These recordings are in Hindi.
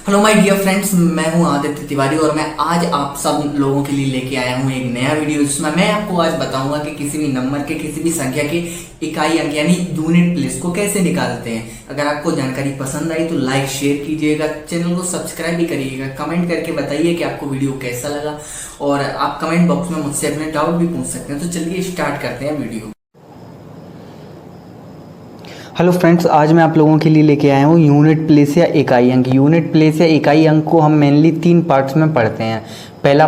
हेलो माय डियर फ्रेंड्स, मैं हूं आदित्य तिवारी और मैं आज आप सब लोगों के लिए लेके आया हूं एक नया वीडियो जिसमें मैं आपको आज बताऊंगा कि किसी भी नंबर के किसी भी संख्या के इकाई अंक यानी यूनिट प्लेस को कैसे निकालते हैं। अगर आपको जानकारी पसंद आई तो लाइक शेयर कीजिएगा, चैनल को सब्सक्राइब भी करिएगा, कमेंट करके बताइए कि आपको वीडियो कैसा लगा और आप कमेंट बॉक्स में मुझसे अपने डाउट भी पूछ सकते हैं। तो चलिए स्टार्ट करते हैं वीडियो। हेलो फ्रेंड्स, आज मैं आप लोगों के लिए लेके आया हूँ यूनिट प्लेस या इकाई अंक। यूनिट प्लेस या इकाई अंक को हम मेनली 3 पार्ट्स में पढ़ते हैं। पहला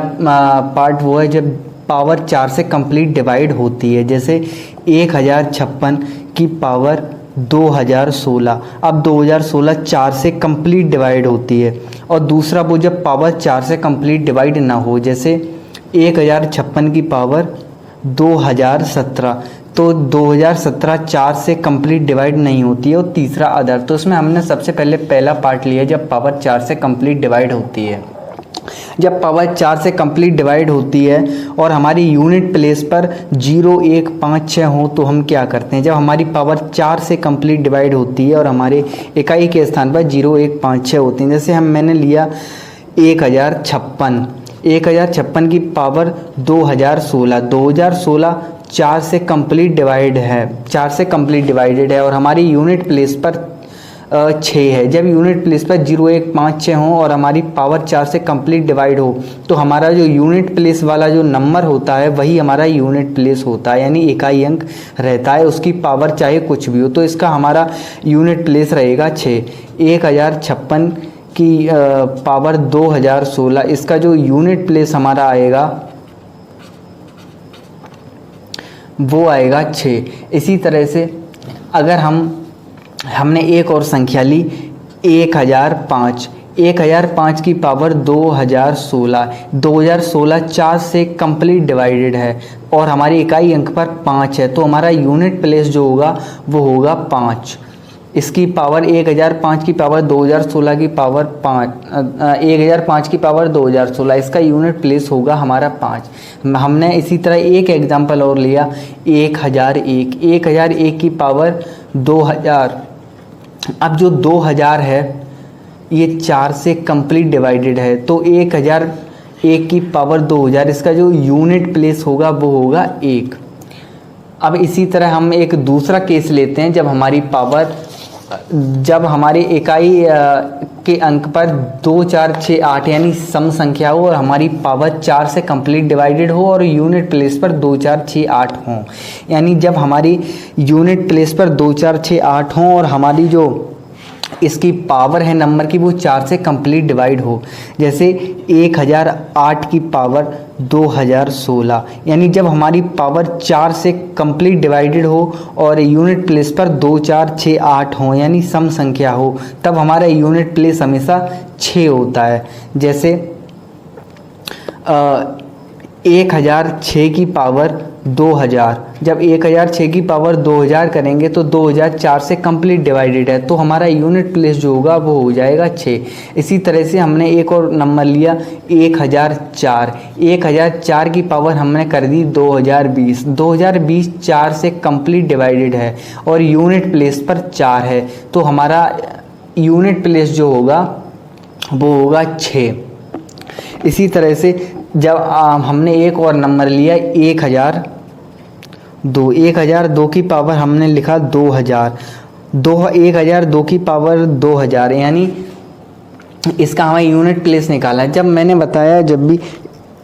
पार्ट वो है जब पावर 4 से कंप्लीट डिवाइड होती है, जैसे 1056 की पावर 2016। अब 2016 4 से कंप्लीट डिवाइड होती है। और दूसरा वो जब पावर 4 से कंप्लीट डिवाइड ना हो, जैसे 1056 की पावर 2017, तो 2017 4 से कंप्लीट डिवाइड नहीं होती है। और तीसरा अदर, तो इसमें हमने सबसे पहले पहला पार्ट लिया जब पावर 4 से कंप्लीट डिवाइड होती है। जब पावर 4 से कंप्लीट डिवाइड होती है और हमारी यूनिट प्लेस पर 0, 1, 5, 6 हो तो हम क्या करते हैं। जब हमारी पावर 4 से कंप्लीट डिवाइड होती है और हमारे इकाई के स्थान पर 0, 1, 5, 6 होते हैं, जैसे मैंने लिया 1056 की पावर 2016। 2016 4 से कंप्लीट डिवाइडेड है और हमारी यूनिट प्लेस पर 6 है। जब यूनिट प्लेस पर 0, 1, 5, 6 हो और हमारी पावर 4 से कंप्लीट डिवाइड हो तो हमारा जो यूनिट प्लेस वाला जो नंबर होता है वही हमारा यूनिट प्लेस होता है, यानी इकाई अंक रहता है। उसकी पावर चाहे कुछ भी हो, तो इसका हमारा यूनिट प्लेस रहेगा 6। 1056 की पावर 2016, इसका जो यूनिट प्लेस हमारा आएगा वो आएगा 6। इसी तरह से अगर हमने एक और संख्या ली 1005 की पावर 2016। 2016 4 से कंप्लीट डिवाइडेड है और हमारी इकाई अंक पर 5 है, तो हमारा यूनिट प्लेस जो होगा वो होगा 5। इसकी पावर 1005 की पावर 2016 की पावर 5, 1005 की पावर 2016, इसका यूनिट प्लेस होगा हमारा 5। हमने इसी तरह एक एग्जांपल और लिया 1001 की पावर 2000। अब जो 2000 है ये 4 से कंप्लीट डिवाइडेड है, तो 1001 की पावर 2000, इसका जो यूनिट प्लेस होगा वो होगा 1। अब इसी तरह हम एक दूसरा केस लेते हैं जब हमारी इकाई के अंक पर 2, 4, 6, 8 यानी सम संख्या हो और हमारी पावर 4 से कंप्लीट डिवाइडेड हो और यूनिट प्लेस पर 2, 4, 6, 8 हों। यानी जब हमारी यूनिट प्लेस पर 2, 4, 6, 8 हों और हमारी जो इसकी पावर है नंबर की वो 4 से कंप्लीट डिवाइड हो, जैसे 1008 की पावर 2016। यानी जब हमारी पावर 4 से कंप्लीट डिवाइडेड हो और यूनिट प्लेस पर 2, 4, 6, 8 हो यानी सम संख्या हो, तब हमारा यूनिट प्लेस हमेशा 6 होता है। जैसे 1006 की पावर 2000। जब 1006 की पावर 2000 करेंगे तो 2000 4 से कंप्लीट डिवाइडेड है, तो हमारा यूनिट प्लेस जो होगा वो हो जाएगा 6। इसी तरह से हमने एक और नंबर लिया 1004 की पावर हमने कर दी 2020। 2020 4 से कंप्लीट डिवाइडेड है और यूनिट प्लेस पर 4 है, तो हमारा यूनिट प्लेस जो होगा वो होगा 6। इसी तरह से जब हमने एक और नंबर लिया 1002 की पावर हमने लिखा 1002 की पावर 2000, यानी इसका हमें यूनिट प्लेस निकाला है। जब मैंने बताया जब भी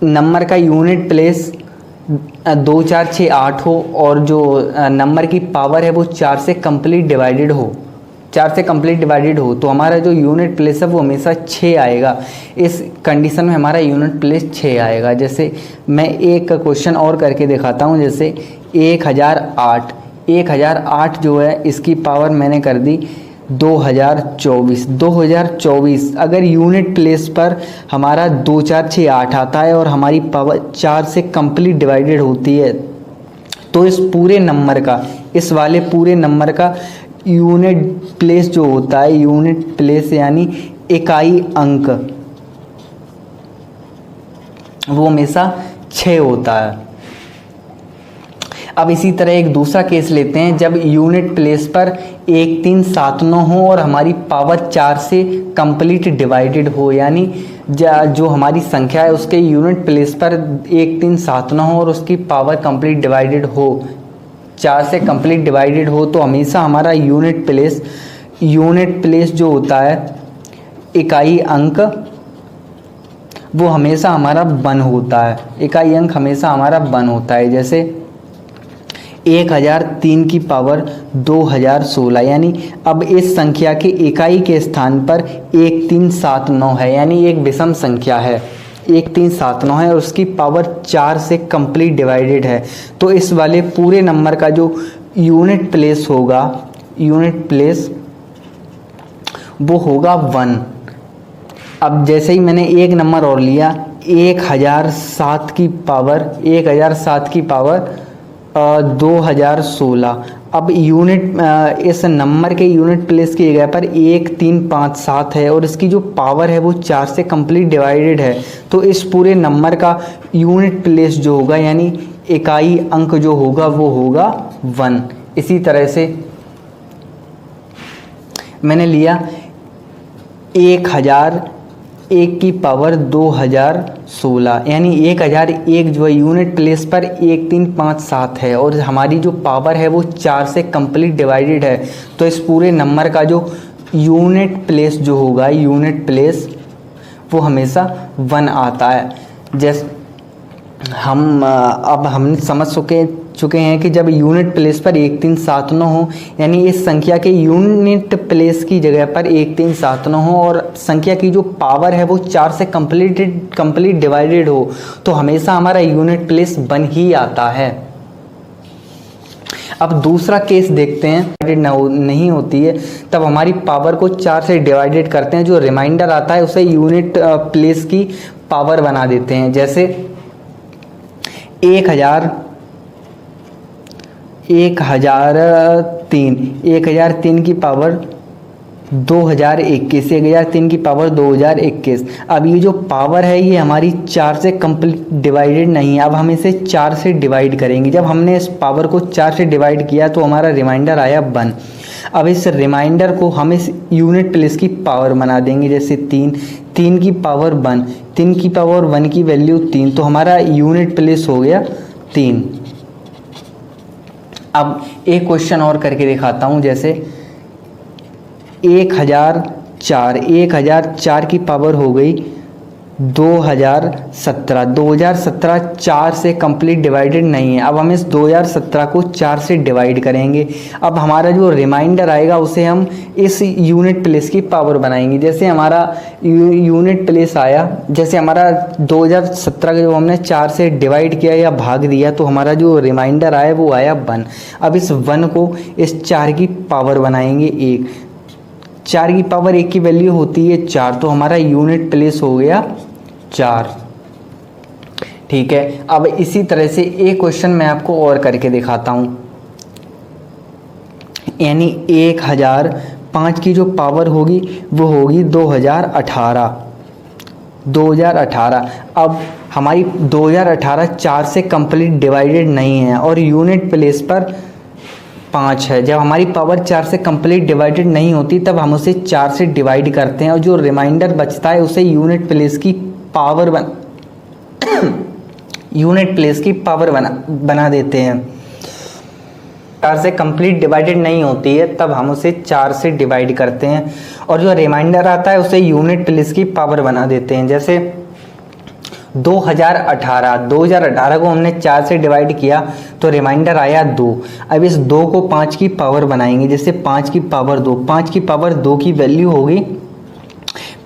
नंबर का यूनिट प्लेस 2, 4, 6, 8 हो और जो नंबर की पावर है वो 4 से कंप्लीट डिवाइडेड हो तो हमारा जो यूनिट प्लेस है वो हमेशा 6 आएगा। इस कंडीशन में हमारा यूनिट प्लेस 6 आएगा। जैसे मैं एक क्वेश्चन और करके दिखाता हूँ, जैसे 1008 जो है इसकी पावर मैंने कर दी 2024। अगर यूनिट प्लेस पर हमारा 2, 4, 6, 8 आता है और हमारी पावर 4 से कंप्लीट डिवाइडेड होती है, तो इस वाले पूरे नंबर का यूनिट प्लेस जो होता है, यूनिट प्लेस यानी इकाई अंक, वो हमेशा 6 होता है। अब इसी तरह एक दूसरा केस लेते हैं, जब यूनिट प्लेस पर 1379 हो और हमारी पावर 4 से कंप्लीट डिवाइडेड हो, यानी जो हमारी संख्या है उसके यूनिट प्लेस पर 1379 हो और उसकी पावर कंप्लीट डिवाइडेड हो, 4 से कंप्लीट डिवाइडेड हो, तो हमेशा हमारा यूनिट प्लेस जो होता है, इकाई अंक, वो हमेशा हमारा 1 होता है। इकाई अंक हमेशा हमारा 1 होता है। जैसे 1003 की पावर 2016, यानी अब इस संख्या की इकाई के स्थान पर 1379 है, यानी एक विषम संख्या है, 1379 है और उसकी पावर 4 से कंप्लीट डिवाइडेड है, तो इस वाले पूरे नंबर का जो यूनिट प्लेस होगा, वो होगा 1। अब जैसे ही मैंने एक नंबर और लिया, 1007 की पावर 2016, अब इस नंबर के यूनिट प्लेस की जगह पर 1357 है और इसकी जो पावर है वो 4 से कंप्लीट डिवाइडेड है, तो इस पूरे नंबर का यूनिट प्लेस जो होगा, यानी इकाई अंक जो होगा, वो होगा 1। इसी तरह से मैंने लिया 1001 की पावर 2016, यानी 1001 जो है यूनिट प्लेस पर 1357 है और हमारी जो पावर है वो 4 से कंप्लीट डिवाइडेड है, तो इस पूरे नंबर का जो यूनिट प्लेस जो होगा, वो हमेशा 1 आता है। जैसे हम समझ चुके हैं कि जब यूनिट प्लेस पर 1379 हो, यानी इस संख्या के यूनिट प्लेस की जगह पर 1379 हो और संख्या की जो पावर है वो 4 से कंप्लीट डिवाइडेड हो, तो हमेशा हमारा यूनिट प्लेस 1 ही आता है। अब दूसरा केस देखते हैं, नहीं होती है तब हमारी पावर को 4 से डिवाइडेड करते हैं, जो रिमाइंडर आता है उसे यूनिट प्लेस की पावर बना देते हैं। जैसे 1003 की पावर 2021, 1003 की पावर 2021। अब ये जो पावर है ये हमारी 4 से कंप्लीट डिवाइडेड नहीं है, अब हम इसे 4 से डिवाइड करेंगे। जब हमने इस पावर को 4 से डिवाइड किया तो हमारा रिमाइंडर आया 1। अब इस रिमाइंडर को हम इस यूनिट प्लेस की पावर बना देंगे। जैसे 3 की पावर 1, 3 की पावर 1 की वैल्यू 3, तो हमारा यूनिट प्लेस हो गया 3। अब एक क्वेश्चन और करके दिखाता हूँ। जैसे 1004 की पावर हो गई 2017 4 से कंप्लीट डिवाइडेड नहीं है, अब हम इस 2017 को 4 से डिवाइड करेंगे। अब हमारा जो रिमाइंडर आएगा उसे हम इस यूनिट प्लेस की पावर बनाएंगे। जैसे हमारा यूनिट प्लेस आया, जैसे हमारा 2017 का जो हमने 4 से डिवाइड किया या भाग दिया, तो हमारा जो रिमाइंडर आया वो आया 1। अब इस 1 को इस 4 की पावर बनाएंगे 1, 4 की पावर 1 की वैल्यू होती है 4, तो हमारा यूनिट प्लेस हो गया 4। ठीक है। अब इसी तरह से एक क्वेश्चन मैं आपको और करके दिखाता हूं, यानी 1005 की जो पावर होगी वो होगी 2018। अब हमारी 2018 4 से कंप्लीट डिवाइडेड नहीं है और यूनिट प्लेस पर 5 है। जब हमारी पावर 4 से कंप्लीट डिवाइडेड नहीं होती तब हम उसे 4 से डिवाइड करते हैं और जो रिमाइंडर बचता है उसे यूनिट प्लेस की पावर बना देते हैं। 4 से कंप्लीट डिवाइडेड नहीं होती है तब हम उसे 4 से डिवाइड करते हैं और जो रिमाइंडर आता है उसे यूनिट प्लेस की पावर बना देते हैं। जैसे 2018 को हमने 4 से डिवाइड किया तो रिमाइंडर आया 2। अब इस 2 को 5 की पावर बनाएंगे। जैसे 5 की पावर 2 की वैल्यू होगी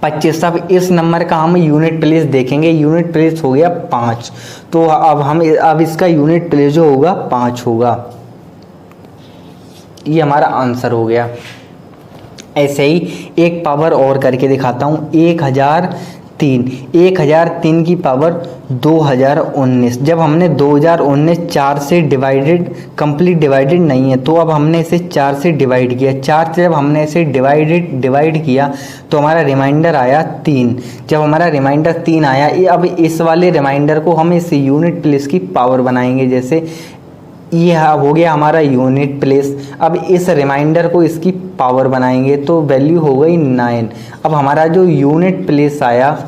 25। अब इस नंबर का हम यूनिट प्लेस देखेंगे, यूनिट प्लेस हो गया 5, तो अब इसका यूनिट प्लेस जो होगा 5 होगा। ये हमारा आंसर हो गया। ऐसे ही एक पावर और करके दिखाता हूँ, 1003 की पावर 2019। जब हमने 2019 4 से कंप्लीट डिवाइडेड नहीं है, तो अब हमने इसे 4 से डिवाइड किया। 4 से जब हमने इसे डिवाइड किया तो हमारा रिमाइंडर आया 3। जब हमारा रिमाइंडर 3 आया, अब इस वाले रिमाइंडर को हम इस यूनिट प्लेस की पावर बनाएंगे। जैसे ये हो गया हमारा यूनिट प्लेस। अब इस रिमाइंडर को इसकी पावर बनाएंगे तो वैल्यू हो गई 9। अब हमारा जो यूनिट प्लेस आया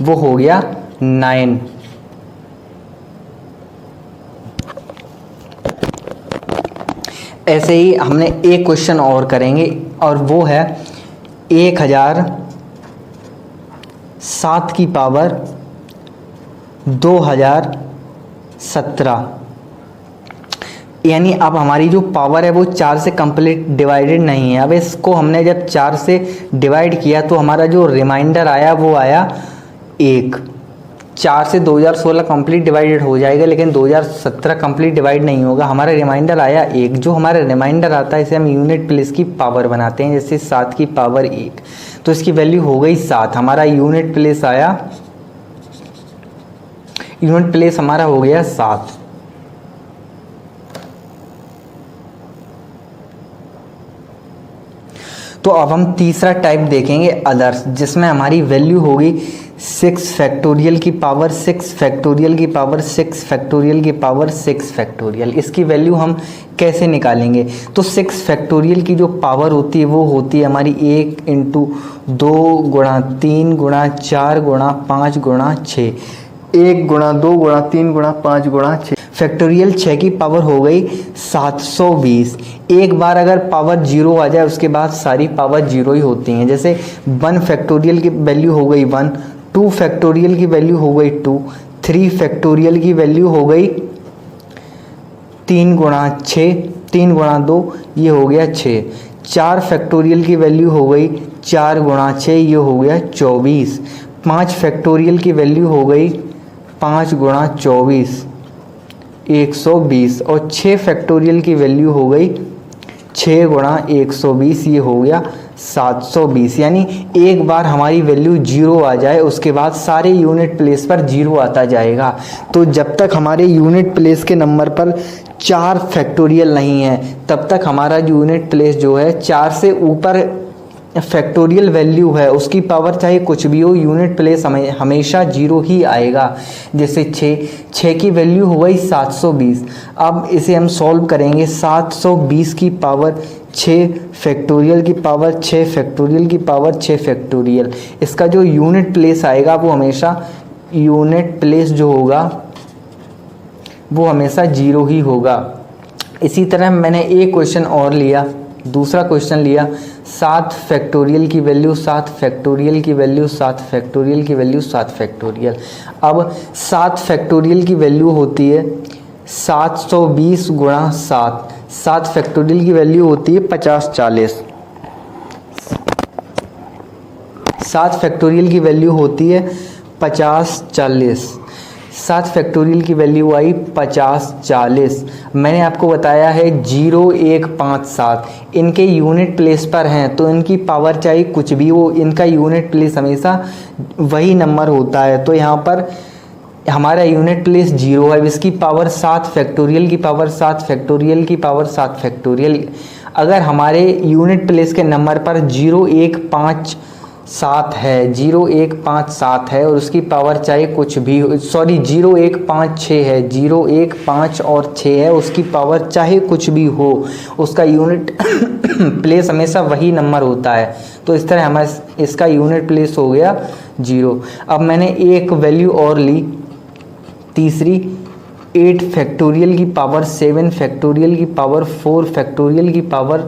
वो हो गया 9। ऐसे ही हमने एक क्वेश्चन और करेंगे और वो है 1007 की पावर 2017, यानी अब हमारी जो पावर है वो 4 से कंप्लीट डिवाइडेड नहीं है। अब इसको हमने जब 4 से डिवाइड किया तो हमारा जो रिमाइंडर आया वो आया 1। 4 से 2016 कंप्लीट डिवाइडेड हो जाएगा, लेकिन 2017 कंप्लीट डिवाइड नहीं होगा। हमारा रिमाइंडर आया 1। जो हमारा रिमाइंडर आता है इसे हम यूनिट प्लेस की पावर बनाते हैं, जैसे 7 की पावर 1, तो इसकी वैल्यू हो गई 7। हमारा यूनिट प्लेस आया, यूनिट प्लेस हमारा हो गया 7। तो अब हम तीसरा टाइप देखेंगे अदर्स, जिसमें हमारी वैल्यू होगी 6 फैक्टोरियल की पावर 6 फैक्टोरियल की पावर 6 फैक्टोरियल की पावर 6 फैक्टोरियल। इसकी वैल्यू हम कैसे निकालेंगे? तो 6 फैक्टोरियल की जो पावर होती है वो होती है हमारी 1 × 2 × 3 × 4 × 5 × 6। 1 × 2 × 3 × 5 × 6 फैक्टोरियल 6 की पावर हो गई 720। एक बार अगर पावर 0 आ जाए उसके बाद सारी पावर 0 ही होती हैं। जैसे 1 फैक्टोरियल की वैल्यू हो गई 1, 2 फैक्टोरियल की वैल्यू हो गई 2, 3 फैक्टोरियल की वैल्यू हो गई 3 × 6, 3 × 2 ये हो गया 6, 4 फैक्टोरियल की वैल्यू हो गई 4 × 6 ये हो गया 24, 5 फैक्टोरियल की वैल्यू हो गई 5 × 24 120, और 6 फैक्टोरियल की वैल्यू हो गई 6 × 120 ये हो गया 720। यानी एक बार हमारी वैल्यू 0 आ जाए उसके बाद सारे यूनिट प्लेस पर 0 आता जाएगा। तो जब तक हमारे यूनिट प्लेस के नंबर पर 4 फैक्टोरियल नहीं है तब तक हमारा यूनिट प्लेस जो है 4 से ऊपर फैक्टोरियल वैल्यू है उसकी पावर चाहे कुछ भी हो, यूनिट प्लेस हमेशा 0 ही आएगा। जैसे 6 की वैल्यू हो गई 720। अब इसे हम सॉल्व करेंगे। 720 की पावर 6 फैक्टोरियल की पावर 6 फैक्टोरियल की पावर 6 फैक्टोरियल, इसका जो यूनिट प्लेस आएगा वो हमेशा यूनिट प्लेस जो होगा वो हमेशा 0 ही होगा। इसी तरह मैंने एक क्वेश्चन और लिया, दूसरा क्वेश्चन लिया 7 फैक्टोरियल की वैल्यू 7 फैक्टोरियल की वैल्यू 7 फैक्टोरियल की वैल्यू 7 फैक्टोरियल। अब 7 फैक्टोरियल की वैल्यू होती है 720 × 7, 7 फैक्टोरियल की वैल्यू होती है 50-40। 7 फैक्टोरियल की वैल्यू होती है 50-40। 7 फैक्टोरियल की वैल्यू आई 50-40। मैंने आपको बताया है 0 1 5 7 इनके यूनिट प्लेस पर हैं तो इनकी पावर चाहे कुछ भी हो, इनका यूनिट प्लेस हमेशा वही नंबर होता है। तो यहाँ पर हमारा यूनिट प्लेस 0 है, इसकी पावर 7 फैक्टोरियल की पावर 7 फैक्टोरियल की पावर 7 फैक्टोरियल। अगर हमारे यूनिट प्लेस के नंबर पर 0 1 5 7 है, 0 1 5 7 है और उसकी पावर चाहे कुछ भी हो, 0 1 5 6 है, 0 1 5 और 6 है, उसकी पावर चाहे कुछ भी हो, उसका यूनिट प्लेस हमेशा वही नंबर होता है। तो इस तरह हमारा इसका यूनिट प्लेस हो गया 0। अब मैंने एक वैल्यू और ली, तीसरी 8 फैक्टोरियल की पावर 7 फैक्टोरियल की पावर 4 फैक्टोरियल की पावर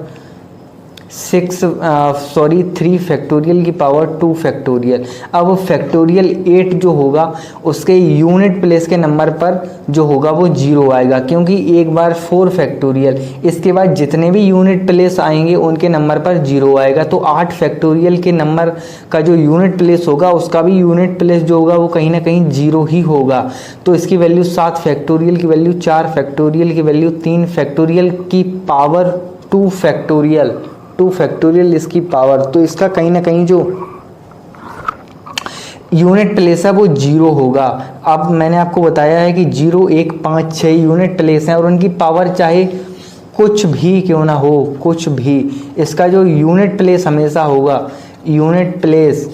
3 फैक्टोरियल की पावर 2 फैक्टोरियल। अब फैक्टोरियल 8 जो होगा उसके यूनिट प्लेस के नंबर पर जो होगा वो 0 आएगा, क्योंकि एक बार 4 फैक्टोरियल, इसके बाद जितने भी यूनिट प्लेस आएंगे उनके नंबर पर 0 आएगा। तो 8 फैक्टोरियल के नंबर का जो यूनिट प्लेस होगा उसका भी यूनिट प्लेस जो होगा वो कहीं ना कहीं 0 ही होगा। तो इसकी वैल्यू 7 फैक्टोरियल की वैल्यू 4 फैक्टोरियल की वैल्यू 3 फैक्टोरियल की पावर 2 फैक्टोरियल इसकी पावर। तो इसका कहीं ना कहीं जो यूनिट प्लेस है वो 0 होगा। अब मैंने आपको बताया है कि 0 1 5 6 यूनिट प्लेस हैं और उनकी पावर चाहे कुछ भी क्यों ना हो, कुछ भी, इसका जो यूनिट प्लेस हमेशा होगा, यूनिट प्लेस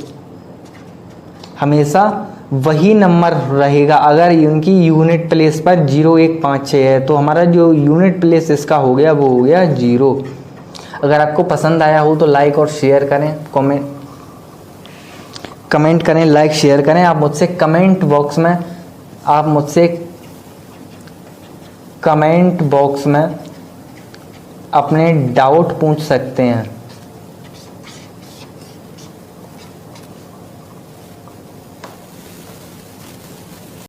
हमेशा वही नंबर रहेगा अगर इनकी यूनिट प्लेस पर 0156 है। तो हमारा जो यूनिट प्लेस इसका हो गया वो हो गया 0। अगर आपको पसंद आया हो तो लाइक और शेयर करें, कमेंट करें, लाइक शेयर करें। आप मुझसे कमेंट बॉक्स में अपने डाउट पूछ सकते हैं।